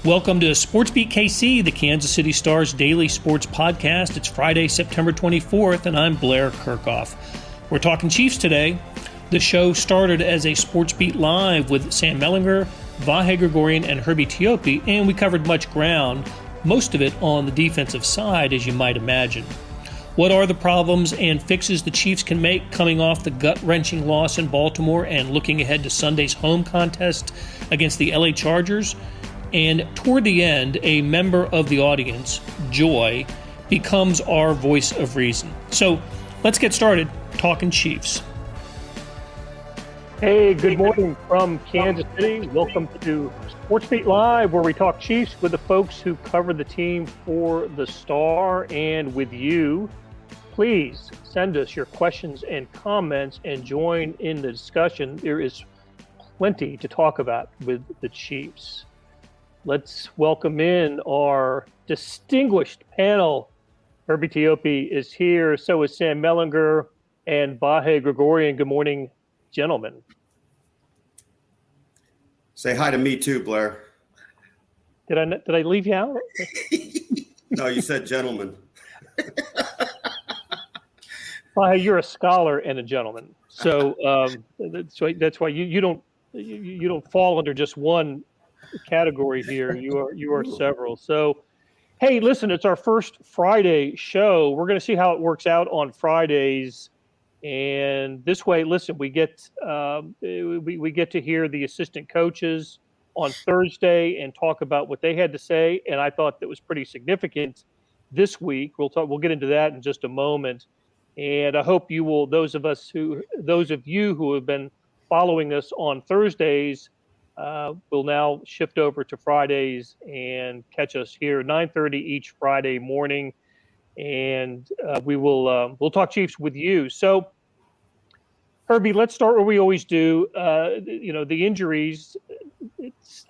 Welcome to SportsBeat KC, the Kansas City Star's daily sports podcast. It's Friday, September 24th, and I'm Blair Kirchhoff. We're talking Chiefs today. The show started as a SportsBeat Live with Sam Mellinger, Vahe, Gregorian, and Herbie Teope, and we covered much ground, most of it on the defensive side, as you might imagine. What are the problems and fixes the Chiefs can make coming off the gut-wrenching loss in Baltimore and looking ahead to Sunday's home contest against the LA Chargers? And toward the end, a member of the audience, Joy, becomes our voice of reason. So let's get started talking Chiefs. Hey, good morning from Kansas City. Welcome to SportsBeat Live, where we talk Chiefs with the folks who cover the team for the Star and with you. Please send us your questions and comments and join in the discussion. There is plenty to talk about with the Chiefs. Let's welcome in our distinguished panel. Herbie Teope is here. So is Sam Mellinger and Vahe Gregorian. Good morning, gentlemen. Say hi to me too, Blair. Did I leave you out? No, you said gentlemen. Vahe, you're a scholar and a gentleman. So that's why you don't fall under just one category here. You are several. So hey, listen, it's our first Friday show. We're going to see how it works out on Fridays, and this way, listen, we get to hear the assistant coaches on Thursday and talk about what they had to say, and I thought that was pretty significant this week. We'll get into that in just a moment, and I hope you will, those of you who have been following us on Thursdays, we'll now shift over to Fridays and catch us here 9:30 each Friday morning, and we'll talk Chiefs with you. So, Herbie, let's start where we always do. The injuries. It's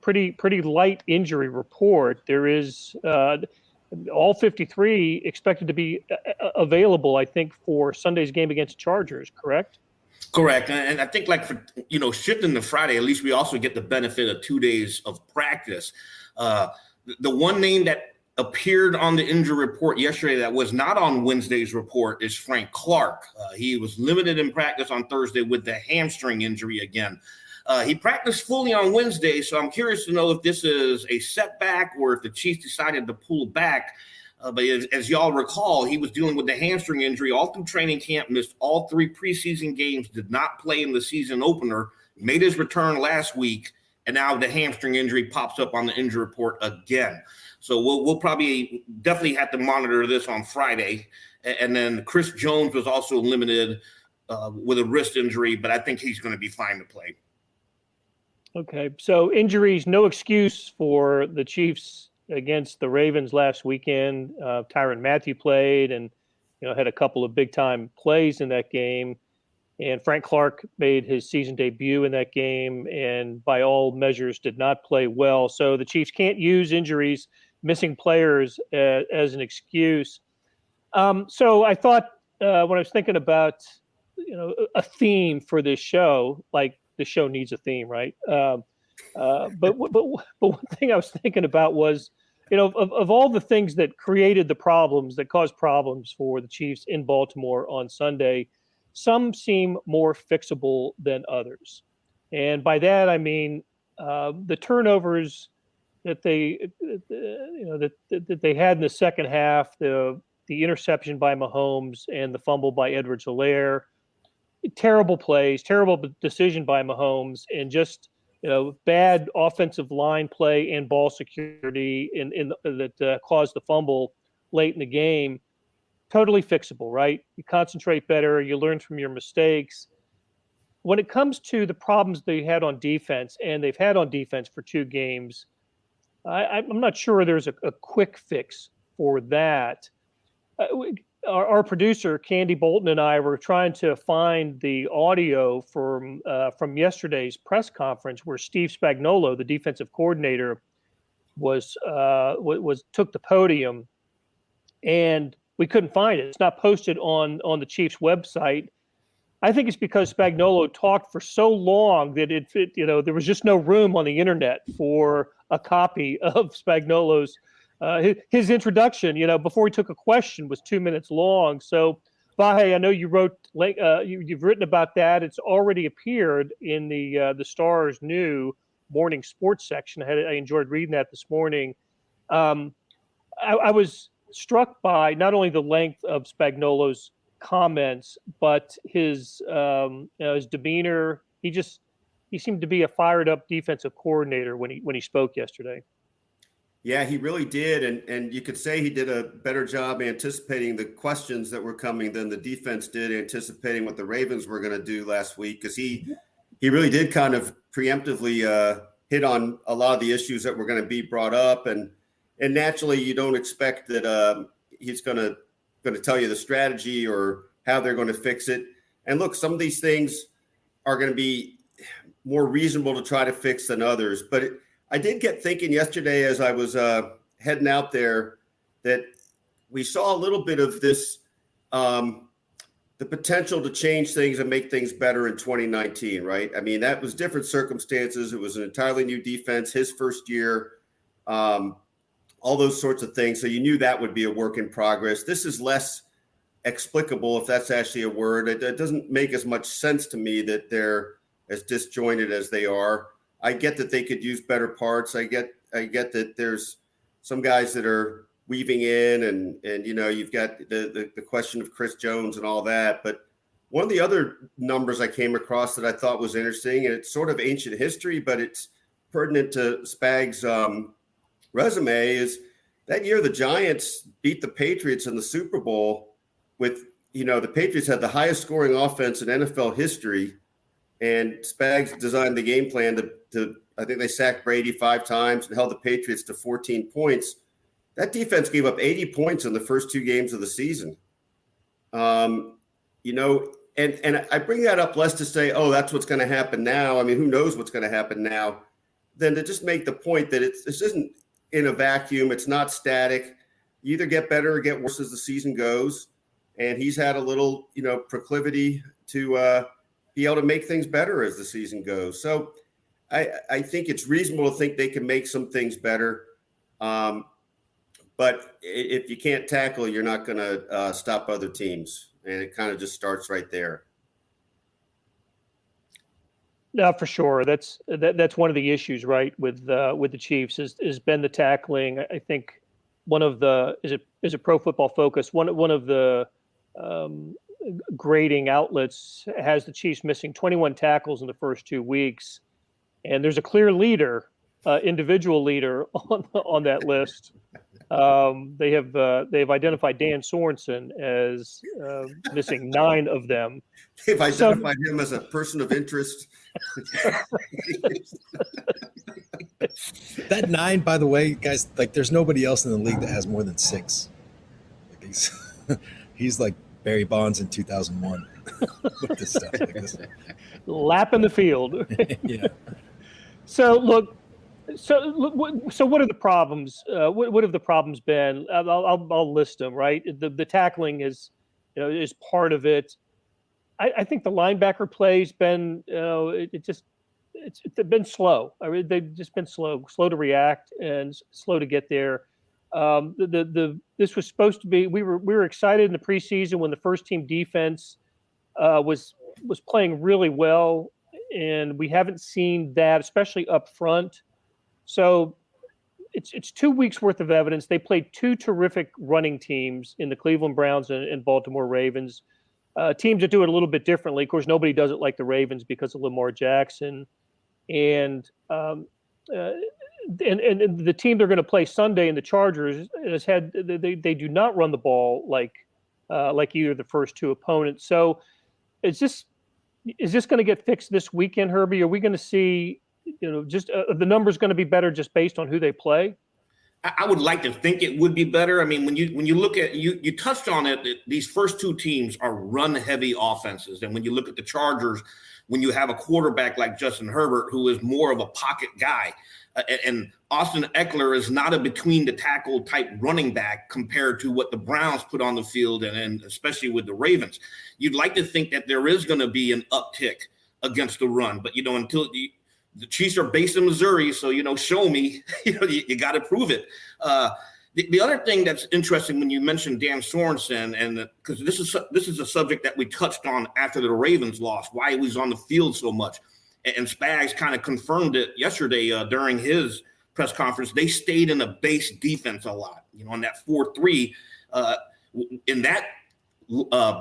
pretty light injury report. There is all 53 expected to be available, I think, for Sunday's game against Chargers. Correct? Correct. And I think for, shifting to Friday, at least we also get the benefit of 2 days of practice. The one name that appeared on the injury report yesterday that was not on Wednesday's report is Frank Clark. He was limited in practice on Thursday with the hamstring injury again. He practiced fully on Wednesday, so I'm curious to know if this is a setback or if the Chiefs decided to pull back. But as y'all recall, he was dealing with the hamstring injury all through training camp, missed all 3 preseason games, did not play in the season opener, made his return last week, and now the hamstring injury pops up on the injury report again. So we'll probably definitely have to monitor this on Friday. And then Chris Jones was also limited with a wrist injury, but I think he's going to be fine to play. Okay, so injuries, no excuse for the Chiefs against the Ravens last weekend. Tyrann Mathieu played and had a couple of big time plays in that game, and Frank Clark made his season debut in that game and by all measures did not play well. So the Chiefs can't use injuries, missing players as an excuse. So I thought when I was thinking about a theme for this show, like the show needs a theme, right? But one thing I was thinking about was, of all the things that created the problems, that caused problems for the Chiefs in Baltimore on Sunday, some seem more fixable than others. And by that, I mean the turnovers that they had in the second half, the interception by Mahomes and the fumble by Edwards-Helaire, terrible plays, terrible decision by Mahomes, and just bad offensive line play and ball security that caused the fumble late in the game. Totally fixable, right? You concentrate better, you learn from your mistakes. When it comes to the problems they had on defense, and they've had on defense for 2 games, I'm not sure there's a quick fix for that. Our producer, Candy Bolton, and I were trying to find the audio from yesterday's press conference where Steve Spagnuolo, the defensive coordinator, took the podium, and we couldn't find it. It's not posted on the Chiefs website. I think it's because Spagnuolo talked for so long that there was just no room on the internet for a copy of Spagnuolo's his introduction. Before he took a question was 2 minutes long. So, Vahe, I know you wrote you've written about that. It's already appeared in the Star's new morning sports section. I enjoyed reading that this morning. I was struck by not only the length of Spagnuolo's comments, but his demeanor. He seemed to be a fired up defensive coordinator when he spoke yesterday. Yeah, he really did. And you could say he did a better job anticipating the questions that were coming than the defense did anticipating what the Ravens were going to do last week, because he really did kind of preemptively hit on a lot of the issues that were going to be brought up. And naturally, you don't expect that he's going to tell you the strategy or how they're going to fix it. And look, some of these things are going to be more reasonable to try to fix than others. But I did get thinking yesterday as I was heading out there that we saw a little bit of this, the potential to change things and make things better in 2019, right? I mean, that was different circumstances. It was an entirely new defense, his first year, all those sorts of things. So you knew that would be a work in progress. This is less explicable, if that's actually a word. It doesn't make as much sense to me that they're as disjointed as they are. I get that they could use better parts. I get that there's some guys that are weaving in and you've got the question of Chris Jones and all that. But one of the other numbers I came across that I thought was interesting, and it's sort of ancient history, but it's pertinent to Spag's resume, is that year the Giants beat the Patriots in the Super Bowl with, the Patriots had the highest scoring offense in NFL history. And Spags designed the game plan to I think they sacked Brady 5 times and held the Patriots to 14 points. That defense gave up 80 points in the first 2 games of the season. And I bring that up less to say, oh, that's what's going to happen now. I mean, who knows what's going to happen now, than to just make the point that this isn't in a vacuum. It's not static. You either get better or get worse as the season goes. And he's had a little, proclivity to be able to make things better as the season goes. So I think it's reasonable to think they can make some things better. But if you can't tackle, you're not going to stop other teams. And it kind of just starts right there. No, for sure. That's one of the issues, right, with the Chiefs has been the tackling. I think one of the is it Pro Football Focus, one of the grading outlets has the Chiefs missing 21 tackles in the first 2 weeks, and there's a clear leader, individual leader on that list. They've identified Dan Sorensen as missing 9 of them. They've identified him as a person of interest. That 9, by the way, guys, like there's nobody else in the league that has more than 6. Like he's like Barry Bonds in 2001 with this stuff like this. Lapping the field. Yeah. So what are the problems? What have the problems been? I'll list them. Right, the tackling is part of it. I think the linebacker play's been it's been slow. I mean, they've just been slow to react and slow to get there. This was supposed to be. We were excited in the preseason when the first team defense was playing really well, and we haven't seen that, especially up front. So it's 2 weeks worth of evidence. They played 2 terrific running teams in the Cleveland Browns and Baltimore Ravens. Teams that do it a little bit differently. Of course, nobody does it like the Ravens because of Lamar Jackson, and the team they're going to play Sunday in the Chargers has had they do not run the ball like either the first 2 opponents. So is this going to get fixed this weekend, Herbie? Are we going to see just the numbers going to be better just based on who they play? I would like to think it would be better. I mean, when you look at you touched on it, these first 2 teams are run heavy offenses, and when you look at the Chargers, when you have a quarterback like Justin Herbert, who is more of a pocket guy, and Austin Eckler is not a between the tackle type running back compared to what the Browns put on the field, and especially with the Ravens, you'd like to think that there is going to be an uptick against the run, but until the Chiefs are based in Missouri, so, show me, you got to prove it. The other thing that's interesting when you mentioned Dan Sorensen, and because this is a subject that we touched on after the Ravens lost, why he was on the field so much, and Spags kind of confirmed it yesterday during his press conference. They stayed in a base defense a lot, on that 4-3. In that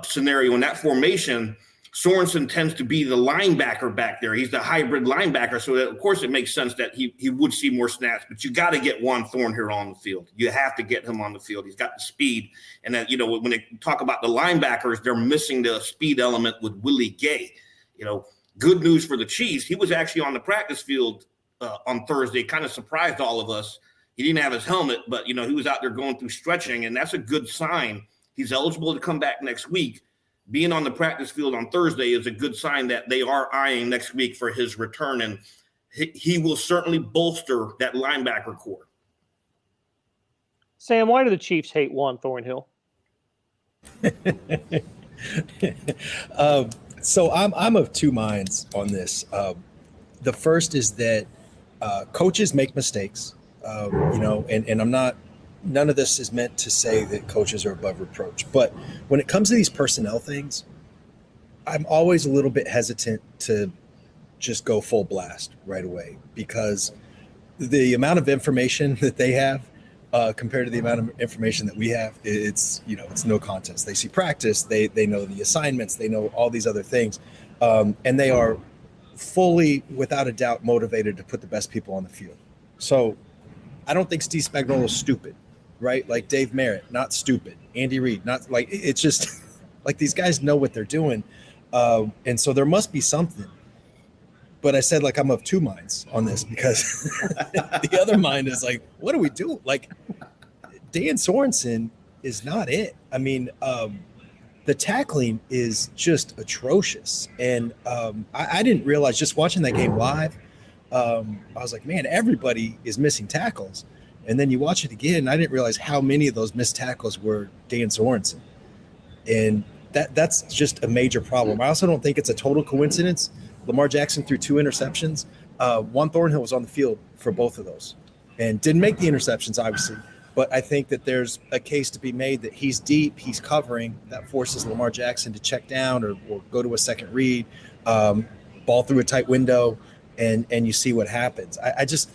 scenario, in that formation, Sorensen tends to be the linebacker back there. He's the hybrid linebacker. So, of course, it makes sense that he would see more snaps. But you got to get Juan Thornhill on the field. You have to get him on the field. He's got the speed. And, then, when they talk about the linebackers, they're missing the speed element with Willie Gay. Good news for the Chiefs. He was actually on the practice field on Thursday. Kind of surprised all of us. He didn't have his helmet, but, he was out there going through stretching. And that's a good sign. He's eligible to come back next week. Being on the practice field on Thursday is a good sign that they are eyeing next week for his return, and he will certainly bolster that linebacker core. Sam, why do the Chiefs hate Juan Thornhill? So I'm of two minds on this. The first is that coaches make mistakes, and I'm not. None of this is meant to say that coaches are above reproach. But when it comes to these personnel things, I'm always a little bit hesitant to just go full blast right away, because the amount of information that they have compared to the amount of information that we have, it's no contest. They see practice, they know the assignments, they know all these other things, and they are fully, without a doubt, motivated to put the best people on the field. So I don't think Steve Spagnuolo is stupid. Right? Like Dave Merritt, not stupid. Andy Reid, not like, it's just like these guys know what they're doing. And so there must be something. But I said, like, I'm of two minds on this, because the other mind is like, what do we do? Like, Dan Sorensen is not it. I mean, the tackling is just atrocious. And I didn't realize, just watching that game live, I was like, man, everybody is missing tackles. And then you watch it again, and I didn't realize how many of those missed tackles were Dan Sorensen. And that's just a major problem. I also don't think it's a total coincidence. Lamar Jackson threw 2 interceptions. Juan Thornhill was on the field for both of those and didn't make the interceptions, obviously. But I think that there's a case to be made that he's deep, he's covering. That forces Lamar Jackson to check down or go to a second read, ball through a tight window, and you see what happens. I just,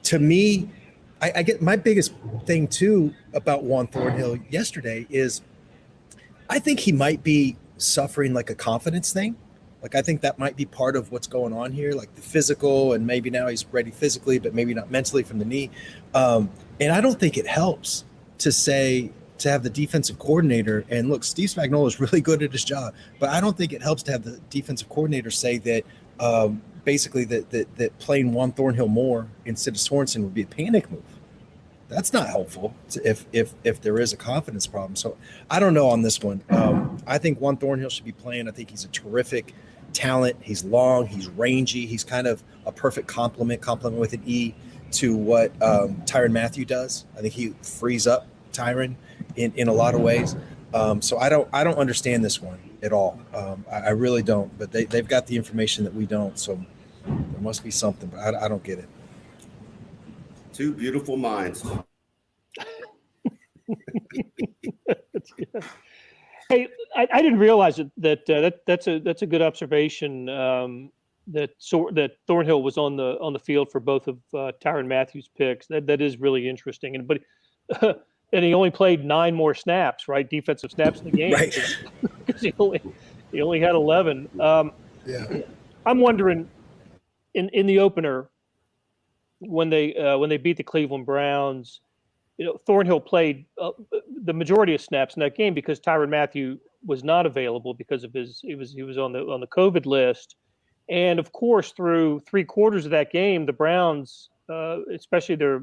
to me, I get my biggest thing too about Juan Thornhill yesterday is I think he might be suffering like a confidence thing. Like, I think that might be part of what's going on here, like the physical, and maybe now he's ready physically, but maybe not mentally from the knee. And I don't think it helps to have the defensive coordinator, and look, Steve Spagnuolo is really good at his job, but I don't think it helps to have the defensive coordinator say that basically that playing Juan Thornhill more instead of Sorensen would be a panic move. That's not helpful if there is a confidence problem. So I don't know on this one. I think Juan Thornhill should be playing. I think he's a terrific talent. He's long, he's rangy. He's kind of a perfect complement with an E to what Tyrann Mathieu does. I think he frees up Tyrann in a lot of ways. So I don't understand this one at all. I really don't. But they've got the information that we don't. So there must be something, but I don't get it. Two beautiful minds. Hey, I didn't realize that's a good observation. That Thornhill was on the field for both of Tyrann Mathieu's picks. That is really interesting. And he only played 9 more snaps, right? Defensive snaps in the game, right? Because he only had 11. Yeah. I'm wondering in the opener, when they beat the Cleveland Browns, Thornhill played the majority of snaps in that game because Tyrann Mathieu was not available because of he was on the COVID list, and of course through 3 quarters of that game, the Browns, especially their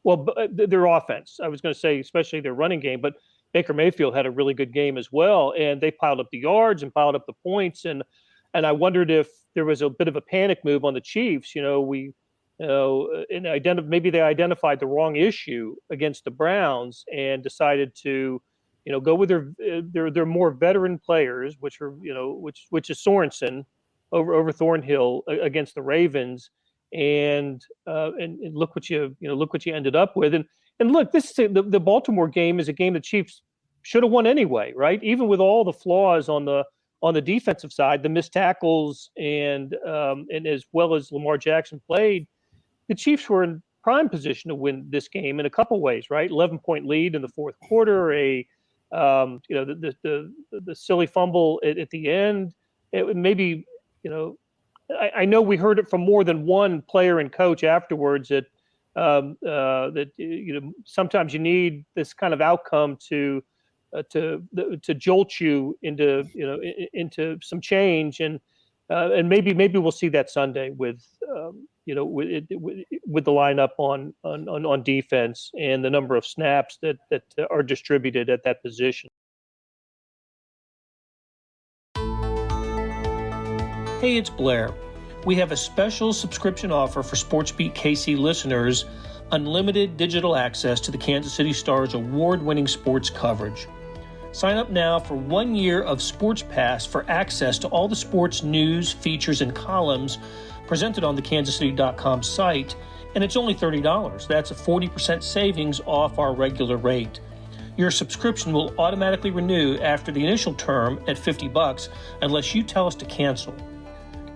offense, I was going to say especially their running game, but Baker Mayfield had a really good game as well, and they piled up the yards and piled up the points, and I wondered if there was a bit of a panic move on the Chiefs. Maybe they identified the wrong issue against the Browns and decided to, go with their more veteran players, which is Sorensen, over Thornhill against the Ravens, and look what look what you ended up with. And look, this is the Baltimore game is a game the Chiefs should have won anyway, right? Even with all the flaws on the defensive side, the missed tackles, and as well as Lamar Jackson played, the Chiefs were in prime position to win this game in a couple ways, right? 11-point lead in the fourth quarter, the silly fumble at the end. It maybe, I know we heard it from more than one player and coach afterwards that sometimes you need this kind of outcome to jolt you into some change, and maybe we'll see that Sunday with with the lineup on defense and the number of snaps that are distributed at that position. Hey, it's Blair. We have a special subscription offer for SportsBeat KC listeners, unlimited digital access to the Kansas City Star's award-winning sports coverage. Sign up now for 1 year of Sports Pass for access to all the sports news, features, and columns presented on the kansascity.com site, and it's only $30. That's a 40% savings off our regular rate. Your subscription will automatically renew after the initial term at $50 unless you tell us to cancel.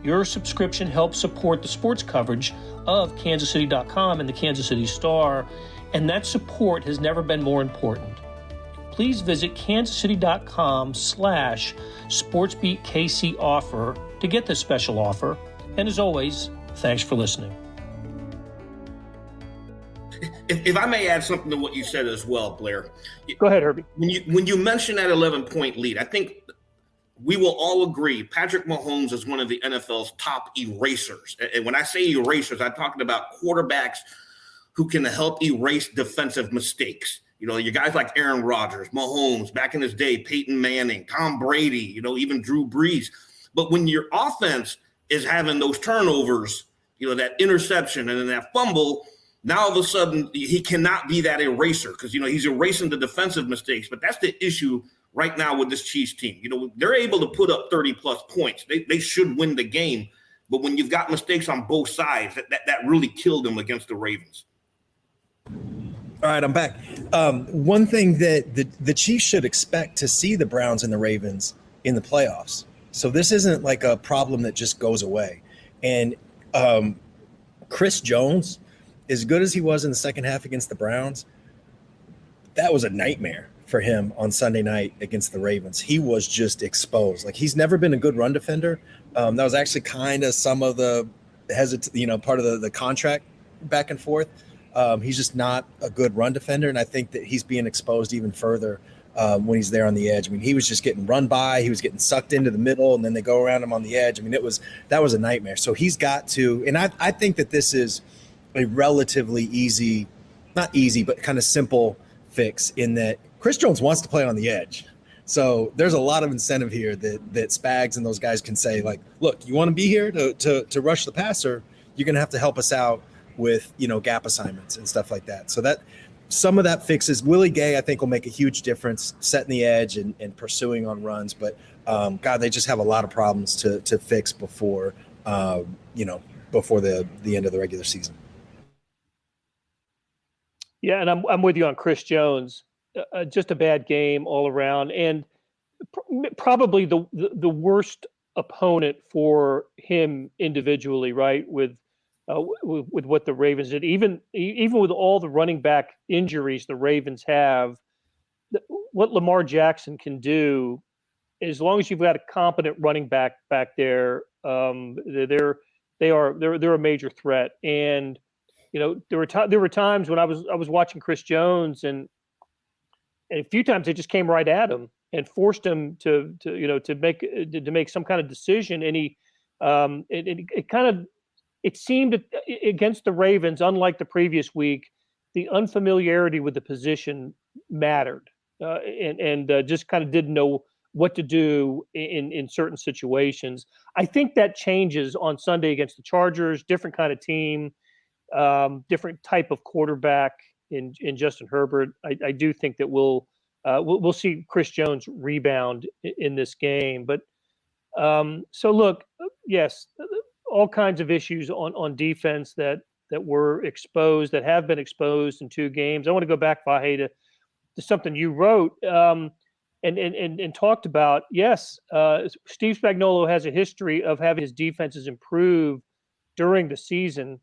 Your subscription helps support the sports coverage of kansascity.com and the Kansas City Star, and that support has never been more important. Please visit kansascity.com/SportsBeatKC offer to get this special offer. And as always, thanks for listening. If I may add something to what you said as well, Blair. Go ahead, Herbie. When you mention that 11-point lead, I think we will all agree Patrick Mahomes is one of the NFL's top erasers. And when I say erasers, I'm talking about quarterbacks who can help erase defensive mistakes. Your guys like Aaron Rodgers, Mahomes, back in his day, Peyton Manning, Tom Brady, even Drew Brees. But when your offense is having those turnovers, that interception and then that fumble, now all of a sudden he cannot be that eraser because, he's erasing the defensive mistakes. But that's the issue right now with this Chiefs team. They're able to put up 30-plus points. They should win the game. But when you've got mistakes on both sides, that really killed them against the Ravens. All right, I'm back. One thing that the Chiefs should expect to see the Browns and the Ravens in the playoffs. So this isn't like a problem that just goes away. And Chris Jones, as good as he was in the second half against the Browns, that was a nightmare for him on Sunday night against the Ravens. He was just exposed. Like, he's never been a good run defender. That was actually kind of some of the part of the contract back and forth. He's just not a good run defender, and I think that he's being exposed even further when he's there on the edge. I mean, he was just getting run by. He was getting sucked into the middle, and then they go around him on the edge. I mean, that was a nightmare. So he's got to – and I think that this is a relatively easy – not easy, but kind of simple fix in that Chris Jones wants to play on the edge. So there's a lot of incentive here that Spags and those guys can say, like, look, you want to be here to rush the passer, you're going to have to help us out with, gap assignments and stuff like that. So that some of that fixes Willie Gay, I think, will make a huge difference setting the edge and pursuing on runs. But God, they just have a lot of problems to fix before the end of the regular season. Yeah, and I'm with you on Chris Jones. Just a bad game all around, and probably the worst opponent for him individually, right? With what the Ravens did, even with all the running back injuries the Ravens have, what Lamar Jackson can do, as long as you've got a competent running back there, they're a major threat. And there were times when I was watching Chris Jones, and a few times they just came right at him and forced him to make some kind of decision. And it seemed against the Ravens, unlike the previous week, the unfamiliarity with the position mattered, and just kind of didn't know what to do in certain situations. I think that changes on Sunday against the Chargers. Different kind of team, different type of quarterback in Justin Herbert. I do think that we'll see Chris Jones rebound in this game, but So look, yes, all kinds of issues on defense that were exposed, that have been exposed in 2 games. I want to go back, Vahe, to something you wrote and talked about. Yes, Steve Spagnuolo has a history of having his defenses improve during the season.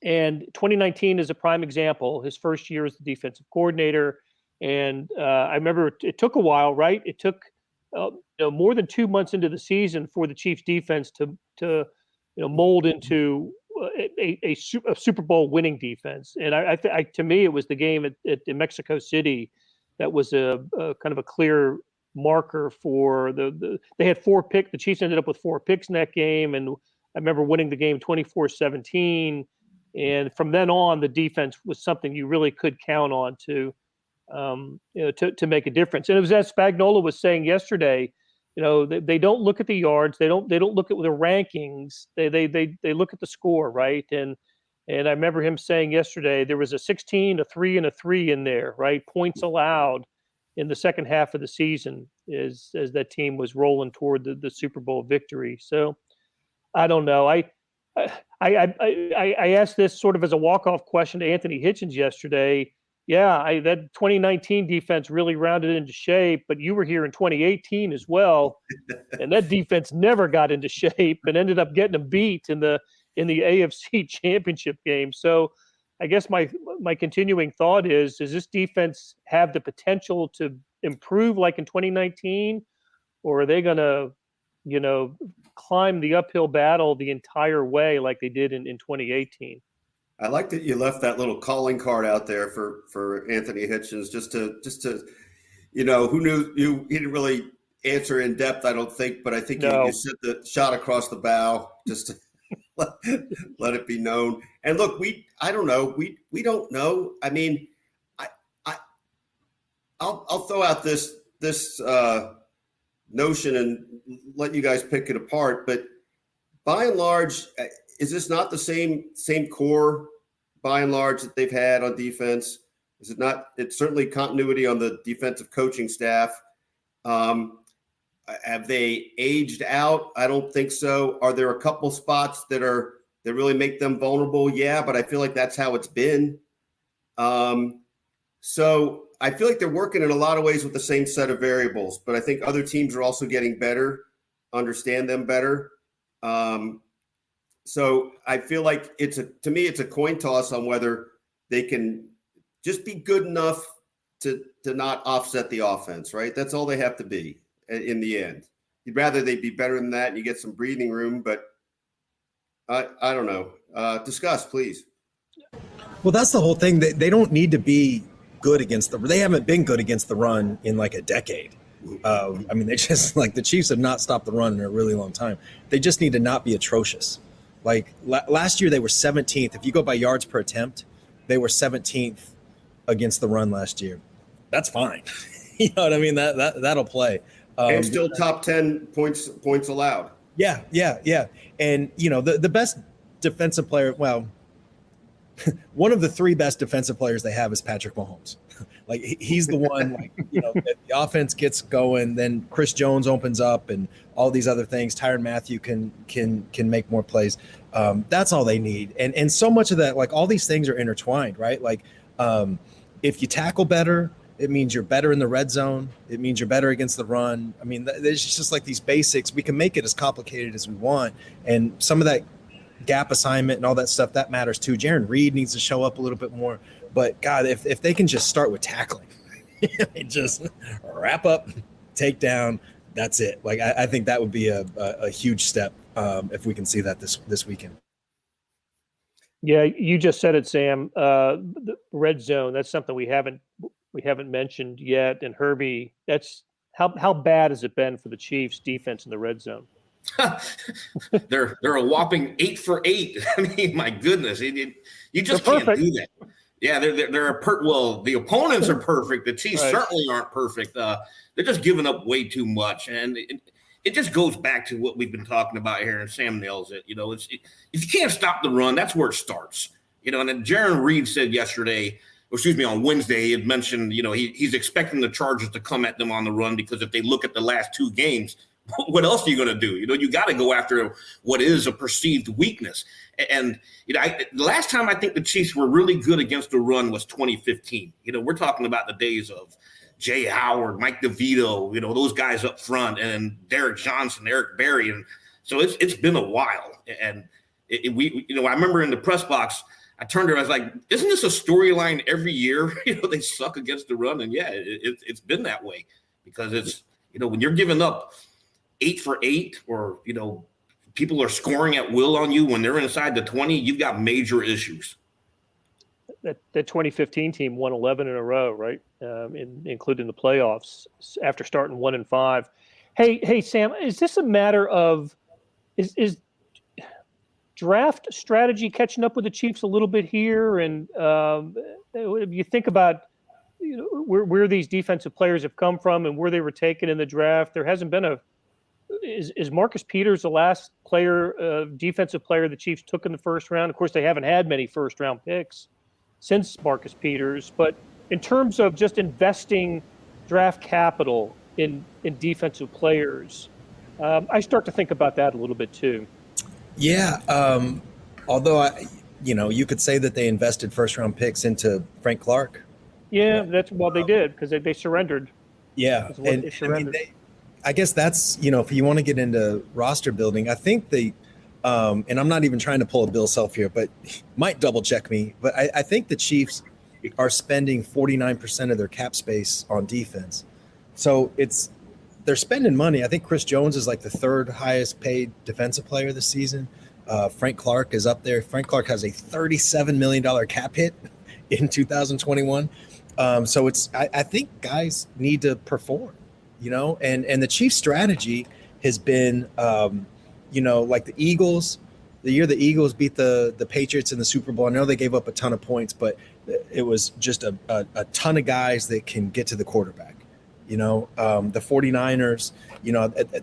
And 2019 is a prime example. His first year as the defensive coordinator. And I remember it took a while, right? It took more than 2 months into the season for the Chiefs defense to mold into a Super Bowl winning defense. And I to me, it was the game at Mexico City that was a kind of a clear marker for they had 4 picks. The Chiefs ended up with 4 picks in that game. And I remember winning the game 24-17. And from then on, the defense was something you really could count on to make a difference. And it was as Spagnuolo was saying yesterday, they don't look at the yards, they don't look at the rankings, they look at the score, right? And I remember him saying yesterday there was a 16, a 3, and a 3 in there, right? Points allowed in the second half of the season as that team was rolling toward the Super Bowl victory. So I don't know. I asked this sort of as a walk-off question to Anthony Hitchens yesterday. Yeah, that 2019 defense really rounded into shape, but you were here in 2018 as well, and that defense never got into shape and ended up getting them beat in the AFC Championship game. So I guess my continuing thought is, does this defense have the potential to improve like in 2019, or are they going to climb the uphill battle the entire way like they did in 2018? I like that you left that little calling card out there for Anthony Hitchens, just to who knew you. He didn't really answer in depth, I don't think, but I think you sent the shot across the bow just to let it be known. And look, I don't know. We don't know. I mean, I'll throw out this notion and let you guys pick it apart. But by and large, is this not the same core by and large that they've had on defense? Is it not? It's certainly continuity on the defensive coaching staff. Have they aged out? I don't think so. Are there a couple spots that really make them vulnerable? Yeah, but I feel like that's how it's been. So I feel like they're working in a lot of ways with the same set of variables, but I think other teams are also getting better, understand them better. So I feel like to me, it's a coin toss on whether they can just be good enough to not offset the offense, right? That's all they have to be in the end. You'd rather they be better than that and you get some breathing room, but I don't know. Discuss, please. Well, that's the whole thing. They don't need to be good against they haven't been good against the run in like a decade. I mean, they just the Chiefs have not stopped the run in a really long time. They just need to not be atrocious. Like last year, they were 17th. If you go by yards per attempt, they were 17th against the run last year. That's fine. You know what I mean? That'll play. And still top 10 points allowed. Yeah. And the best defensive player. Well, one of the 3 best defensive players they have is Patrick Mahomes. Like he's the one. If the offense gets going, then Chris Jones opens up, and all these other things. Tyrann Mathieu can make more plays. That's all they need. And so much of that, like all these things are intertwined, right? Like if you tackle better, it means you're better in the red zone. It means you're better against the run. I mean, there's just like these basics. We can make it as complicated as we want, and some of that gap assignment and all that stuff that matters too. Jaron Reed needs to show up a little bit more. But God, if they can just start with tackling, just wrap up, take down, that's it. Like I think that would be a huge step if we can see that this weekend. Yeah, you just said it, Sam. The red zone, that's something we haven't mentioned yet. And Herbie, that's how bad has it been for the Chiefs defense in the red zone? They're a whopping 8 for 8. I mean, my goodness, you just can't do that. Yeah, the opponents are perfect. The Chiefs certainly aren't perfect. They're just giving up way too much, and it just goes back to what we've been talking about here. And Sam nails it. If you can't stop the run, that's where it starts. And then Jaron Reed said on Wednesday, he had mentioned he's expecting the Chargers to come at them on the run because if they look at the last 2 games, what else are you going to do? You got to go after what is a perceived weakness. And the last time I think the Chiefs were really good against the run was 2015. We're talking about the days of Jay Howard, Mike DeVito, those guys up front, and Derek Johnson, Eric Berry. And so it's been a while. And I remember in the press box, I turned to her, I was like, isn't this a storyline every year? They suck against the run. And yeah, it's been that way because it's, when you're giving up 8 for 8 or, people are scoring at will on you when they're inside the 20, you've got major issues. That 2015 team won 11 in a row, right? Including the playoffs after starting 1-5. Hey, Sam, is this a matter of is draft strategy catching up with the Chiefs a little bit here? And if you think about where these defensive players have come from and where they were taken in the draft, there hasn't been is Marcus Peters the last defensive player the Chiefs took in the first round? Of course, they haven't had many first round picks since Marcus Peters, but in terms of just investing draft capital in defensive players, I start to think about that a little bit too. Yeah. Although, you could say that they invested first round picks into Frank Clark. Yeah, they did because they surrendered. Yeah. And they surrendered. I guess that's, if you want to get into roster building, I think and I'm not even trying to pull a Bill Self here, but might double check me. But I think the Chiefs are spending 49% of their cap space on defense. So they're spending money. I think Chris Jones is like the third highest paid defensive player this season. Frank Clark is up there. Frank Clark has a $37 million cap hit in 2021. So I think guys need to perform, and the Chiefs' strategy has been, like the Eagles, the year the Eagles beat the Patriots in the Super Bowl. I know they gave up a ton of points, but it was just a ton of guys that can get to the quarterback. The 49ers,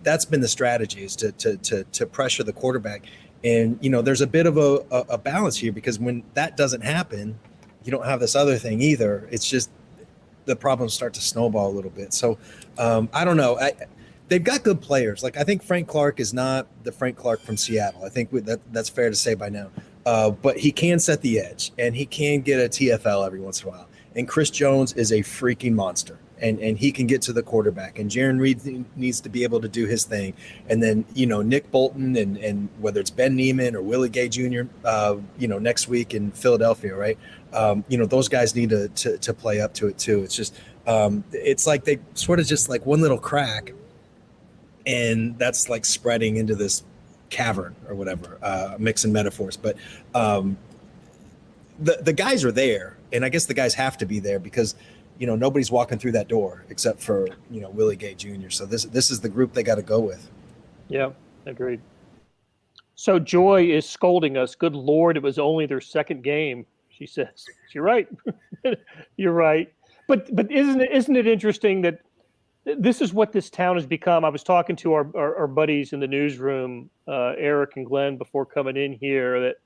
that's been the strategy, is to pressure the quarterback. And, there's a bit of a balance here, because when that doesn't happen, you don't have this other thing either. It's just the problems start to snowball a little bit. So I don't know. They've got good players. Like, I think Frank Clark is not the Frank Clark from Seattle. I think that's fair to say by now. But he can set the edge, and he can get a TFL every once in a while. And Chris Jones is a freaking monster, and he can get to the quarterback. And Jaron Reed needs to be able to do his thing. And then, Nick Bolton and whether it's Ben Neiman or Willie Gay Jr., next week in Philadelphia, right? Those guys need to play up to it too. It's just it's like they sort of just like one little crack, and that's like spreading into this cavern or whatever, mixing metaphors. But the guys are there, and I guess the guys have to be there because, nobody's walking through that door except for, Willie Gay Jr. So this is the group they got to go with. Yeah, agreed. So Joy is scolding us. Good Lord, it was only their second game, she says. You're right. You're right. But isn't it interesting that this is what this town has become? I was talking to our buddies in the newsroom, Eric and Glenn, before coming in here, that,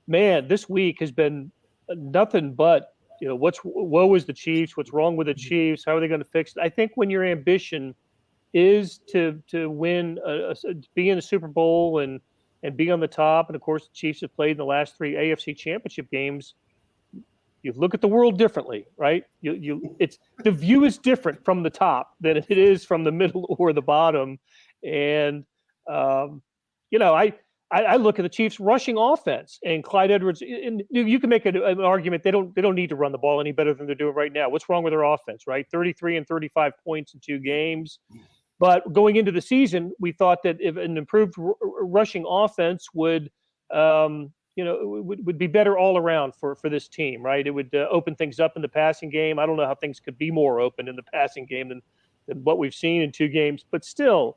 man, this week has been nothing but, woe is the Chiefs, what's wrong with the Chiefs, how are they going to fix it? I think when your ambition is to win, be in the Super Bowl and be on the top, and of course the Chiefs have played in the last 3 AFC Championship games, you look at the world differently, right? It's the view is different from the top than it is from the middle or the bottom. And I look at the Chiefs rushing offense and Clyde Edwards. And you can make an argument they don't need to run the ball any better than they're doing right now. What's wrong with their offense, right? 33 and 35 points in 2 games. But going into the season, we thought that if an improved rushing offense would be better all around for this team, right? It would open things up in the passing game. I don't know how things could be more open in the passing game than what we've seen in 2 games, but still,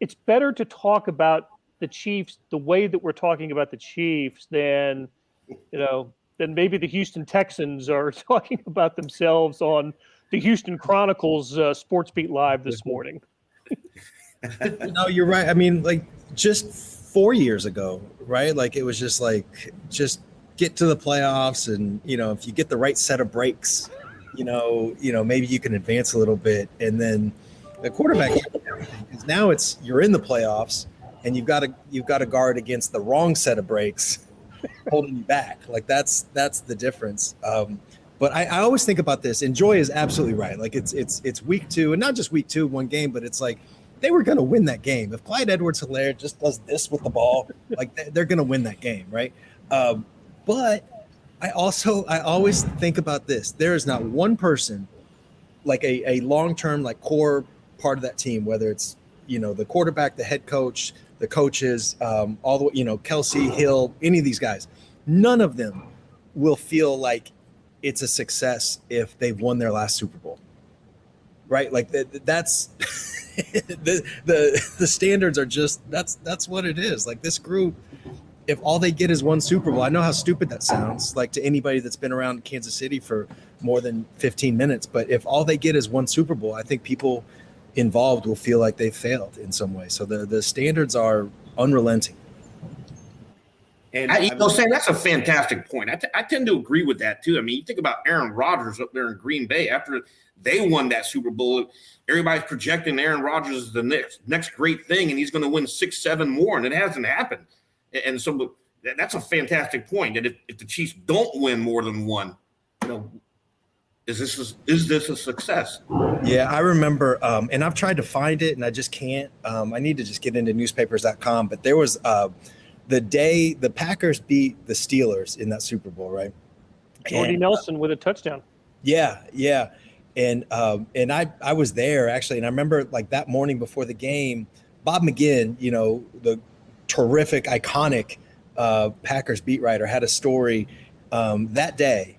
it's better to talk about the Chiefs the way that we're talking about the Chiefs than maybe the Houston Texans are talking about themselves on the Houston Chronicles SportsBeat Live this morning. No, you're right. I mean, like, just 4 years ago, right? Like, it was just get to the playoffs, and if you get the right set of breaks, maybe you can advance a little bit. And then The quarterback changes everything because now you're in the playoffs and you've got to guard against the wrong set of breaks holding you back. Like that's the difference. But I always think about this, and Joy is absolutely right. Like it's week 2, and not just week 2, one game, but it's like they were going to win that game. If Clyde Edwards-Helaire just does this with the ball, like they're going to win that game, right? But I always think about this. There is not one person, like a long-term, like core part of that team, whether it's, the quarterback, the head coach, the coaches, all the way, Kelsey, Hill, any of these guys, none of them will feel like it's a success if they've won their last Super Bowl, right? Like that's the standards are just, that's what it is. Like this group, if all they get is one Super Bowl, I know how stupid that sounds like to anybody that's been around Kansas City for more than 15 minutes, but if all they get is one Super Bowl, I think people involved will feel like they've failed in some way. So the standards are unrelenting. And Sam, that's a fantastic point. I tend to agree with that too. I mean, you think about Aaron Rodgers up there in Green Bay after they won that Super Bowl. Everybody's projecting Aaron Rodgers is the next great thing, and he's going to win 6, 7 more, and it hasn't happened. And so that's a fantastic point. That if the Chiefs don't win more than one, is this a success? Yeah, I remember, and I've tried to find it, and I just can't. I need to just get into newspapers.com. But there was the day the Packers beat the Steelers in that Super Bowl, right? Jordy Nelson with a touchdown. Yeah. And I was there actually, and I remember like that morning before the game, Bob McGinn, the terrific, iconic Packers beat writer, had a story that day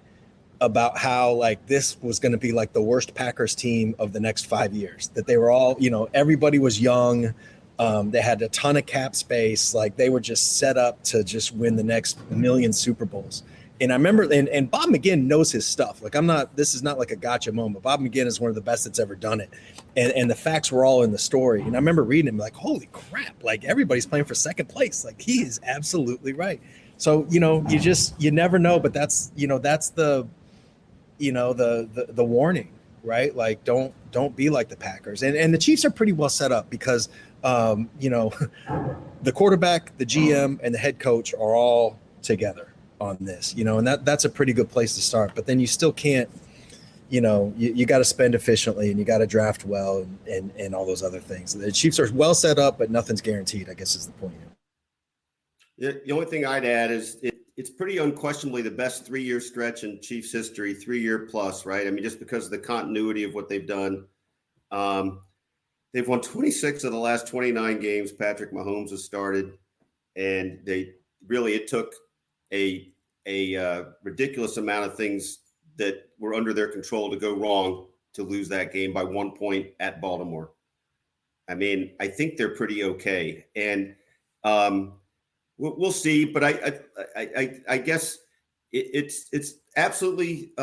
about how like this was going to be like the worst Packers team of the next 5 years, that they were all, everybody was young. They had a ton of cap space. Like they were just set up to just win the next million Super Bowls. And I remember, and Bob McGinn knows his stuff. Like this is not like a gotcha moment. Bob McGinn is one of the best that's ever done it. And the facts were all in the story. And I remember reading it like, holy crap, like everybody's playing for second place. Like he is absolutely right. So, you never know, but that's the warning, right? Like don't be like the Packers. And the Chiefs are pretty well set up because, the quarterback, the GM, and the head coach are all together on this, and that's a pretty good place to start. But then you still can't, you got to spend efficiently and you got to draft well and all those other things. The Chiefs are well set up, but nothing's guaranteed, I guess is the point. The only thing I'd add is it's pretty unquestionably the best 3-year stretch in Chiefs history, 3-year plus, right? I mean, just because of the continuity of what they've done. They've won 26 of the last 29 games Patrick Mahomes has started, and it took a ridiculous amount of things that were under their control to go wrong to lose that game by 1 point at Baltimore. I mean, I think they're pretty okay, and we'll see. But I guess it's absolutely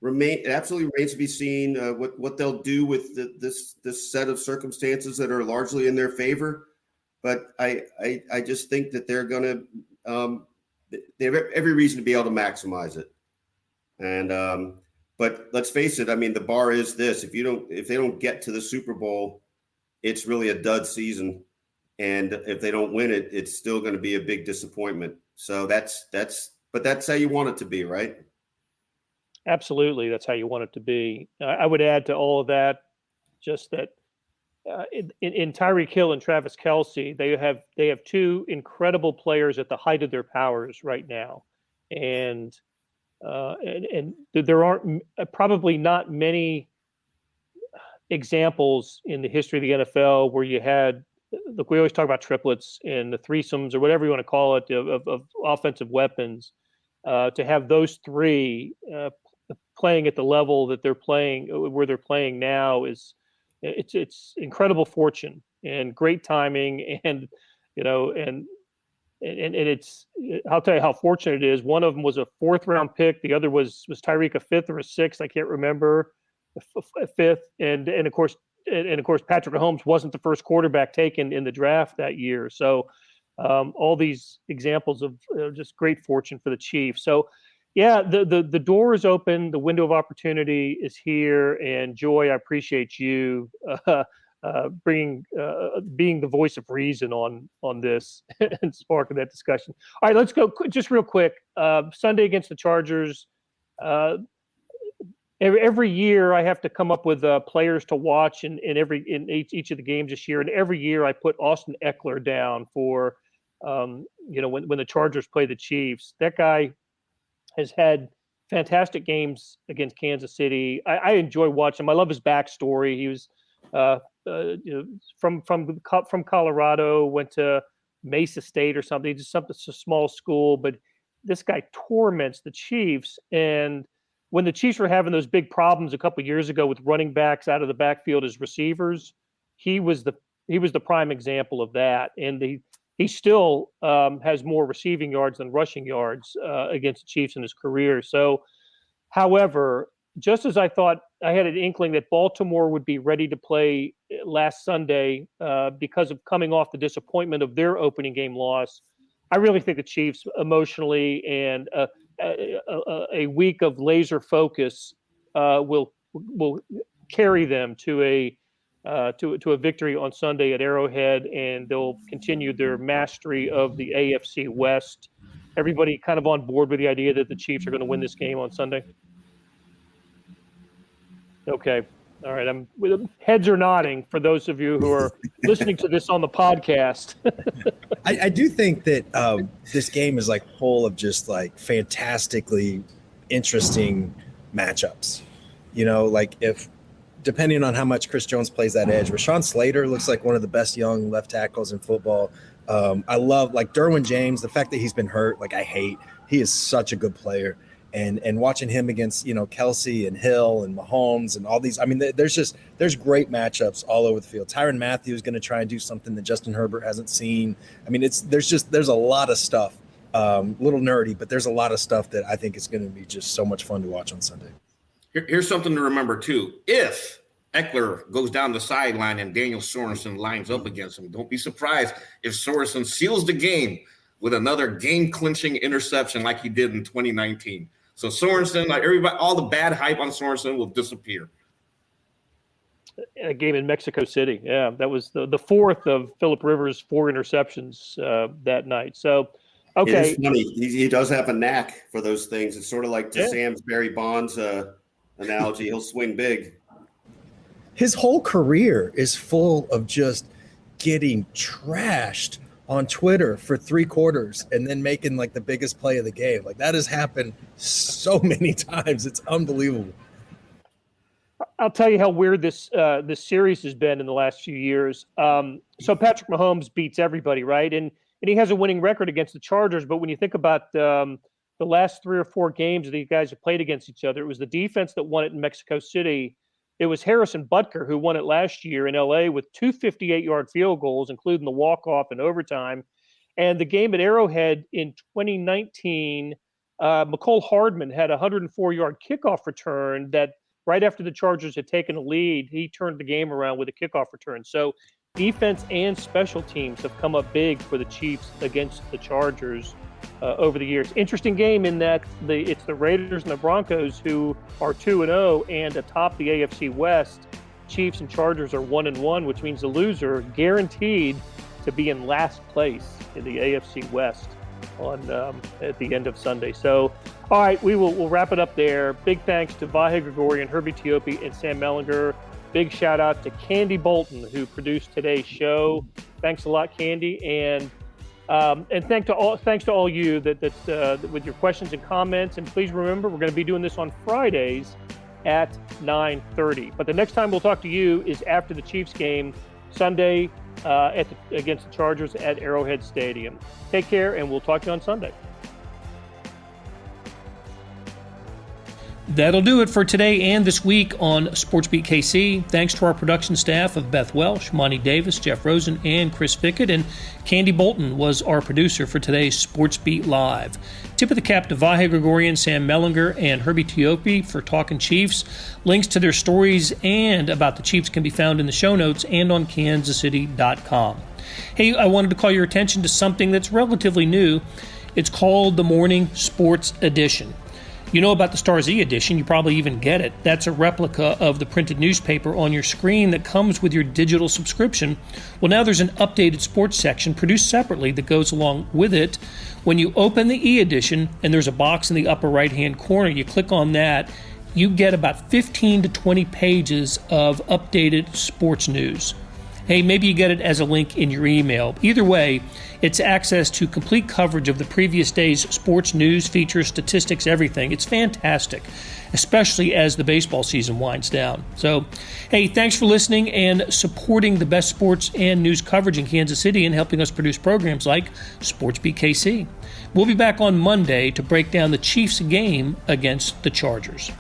remains to be seen what they'll do with this set of circumstances that are largely in their favor. But I just think that they're going to they have every reason to be able to maximize it. And but let's face it, I mean, the bar is this: if they don't get to the Super Bowl, it's really a dud season. And if they don't win it, it's still going to be a big disappointment. So that's how you want it to be, right? Absolutely, that's how you want it to be. I would add to all of that just that in Tyreek Hill and Travis Kelce, they have two incredible players at the height of their powers right now, and there aren't probably not many examples in the history of the NFL where you had. Look, we always talk about triplets and the threesomes or whatever you want to call it of offensive weapons. To have those three playing at the level that they're playing, where they're playing now, it's incredible fortune and great timing, and it's, I'll tell you how fortunate it is. One of them was a 4th round pick. The other was Tyreek a 5th or a 6th. I can't remember. A 5th, and of course Patrick Mahomes wasn't the first quarterback taken in the draft that year. So all these examples of just great fortune for the Chiefs. So Yeah, the door is open. The window of opportunity is here. And Joy, I appreciate you being the voice of reason on this and sparking that discussion. All right, let's go just real quick. Sunday against the Chargers. Every year I have to come up with players to watch in each of the games this year, and every year I put Austin Eckler down for when the Chargers play the Chiefs. That guy has had fantastic games against Kansas City. I enjoy watching him. I love his backstory. He was from Colorado, went to Mesa State or something, just something, a small school, but this guy torments the Chiefs. And when the Chiefs were having those big problems a couple of years ago with running backs out of the backfield as receivers, he was the prime example of that. And he still has more receiving yards than rushing yards against the Chiefs in his career. So, however, just as I thought, I had an inkling that Baltimore would be ready to play last Sunday because of coming off the disappointment of their opening game loss. I really think the Chiefs emotionally and a week of laser focus will carry them to a victory on Sunday at Arrowhead, and they'll continue their mastery of the AFC West. Everybody kind of on board with the idea that the Chiefs are going to win this game on Sunday? Okay. All right. Heads are nodding for those of you who are listening to this on the podcast. I do think that this game is like full of just like fantastically interesting matchups. Like if depending on how much Chris Jones plays that edge, Rashawn Slater looks like one of the best young left tackles in football. I love like Derwin James. The fact that he's been hurt, like he is such a good player. And watching him against, Kelsey and Hill and Mahomes and all these, I mean, there's great matchups all over the field. Tyrann Mathieu is going to try and do something that Justin Herbert hasn't seen. I mean, there's a lot of stuff, little nerdy, but there's a lot of stuff that I think is going to be just so much fun to watch on Sunday. Here's something to remember too. If Eckler goes down the sideline and Daniel Sorensen lines up against him, don't be surprised if Sorensen seals the game with another game-clinching interception like he did in 2019. So Sorensen, like everybody, all the bad hype on Sorensen will disappear. A game in Mexico City. Yeah, that was the fourth of Phillip Rivers' 4 interceptions that night. So, okay. It is funny. He does have a knack for those things. It's sort of like Sam's Barry Bonds analogy. He'll swing big. His whole career is full of just getting trashed on Twitter for 3 quarters and then making like the biggest play of the game. Like that has happened so many times. It's unbelievable. I'll tell you how weird this series has been in the last few years. So Patrick Mahomes beats everybody, right? And he has a winning record against the Chargers. But when you think about the last 3 or 4 games that these guys have played against each other, it was the defense that won it in Mexico City. It was Harrison Butker who won it last year in LA with 2 58-yard field goals, including the walk-off and overtime. And the game at Arrowhead in 2019, McCole Hardman had a 104-yard kickoff return that right after the Chargers had taken a lead, he turned the game around with a kickoff return. So defense and special teams have come up big for the Chiefs against the Chargers over the years. Interesting game in that it's the Raiders and the Broncos who are 2-0 and atop the AFC West. Chiefs and Chargers are 1-1, which means the loser guaranteed to be in last place in the AFC West at the end of Sunday. So, all right, we'll wrap it up there. Big thanks to Vahe, Gregorian, Herbie Teope, and Sam Mellinger. Big shout out to Candy Bolton who produced today's show. Thanks a lot, Candy, and thanks to all you that with your questions and comments. And please remember, we're going to be doing this on Fridays at 9:30. But the next time we'll talk to you is after the Chiefs game Sunday against the Chargers at Arrowhead Stadium. Take care, and we'll talk to you on Sunday. That'll do it for today and this week on SportsBeat KC. Thanks to our production staff of Beth Welsh, Monty Davis, Jeff Rosen, and Chris Fickett. And Candy Bolton was our producer for today's SportsBeat Live. Tip of the cap to Vahe, Gregorian, Sam Mellinger, and Herbie Teope for Talking Chiefs. Links to their stories and about the Chiefs can be found in the show notes and on kansascity.com. Hey, I wanted to call your attention to something that's relatively new. It's called the Morning Sports Edition. You know about the Stars e-edition, you probably even get it. That's a replica of the printed newspaper on your screen that comes with your digital subscription. Well, now there's an updated sports section produced separately that goes along with it. When you open the e-edition, and there's a box in the upper right-hand corner, you click on that, you get about 15 to 20 pages of updated sports news. Hey, maybe you get it as a link in your email. Either way, it's access to complete coverage of the previous day's sports news, features, statistics, everything. It's fantastic, especially as the baseball season winds down. So, hey, thanks for listening and supporting the best sports and news coverage in Kansas City and helping us produce programs like SportsBeat KC. We'll be back on Monday to break down the Chiefs' game against the Chargers.